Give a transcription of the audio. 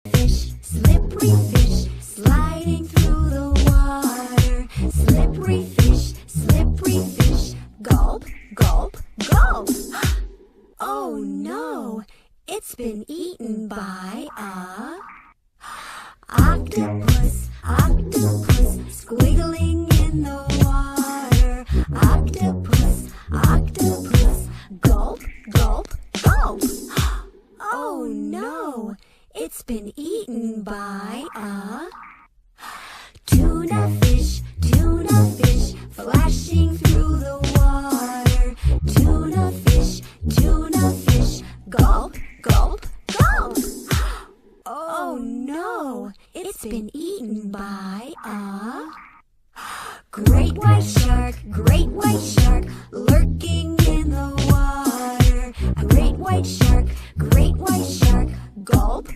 Fish, slippery fish, sliding through the water. Slippery fish, gulp, gulp, gulp. Oh no, it's been eaten by a octopus, octopus, squiggling in the water. Octopus, octopus, gulp, gulp, gulp. Oh no, it's been eaten by a tuna fish, flashing through the water. Tuna fish, gulp, gulp, gulp. Oh no, it's been eaten by a great white shark, lurking in the water. A great white shark, gulp,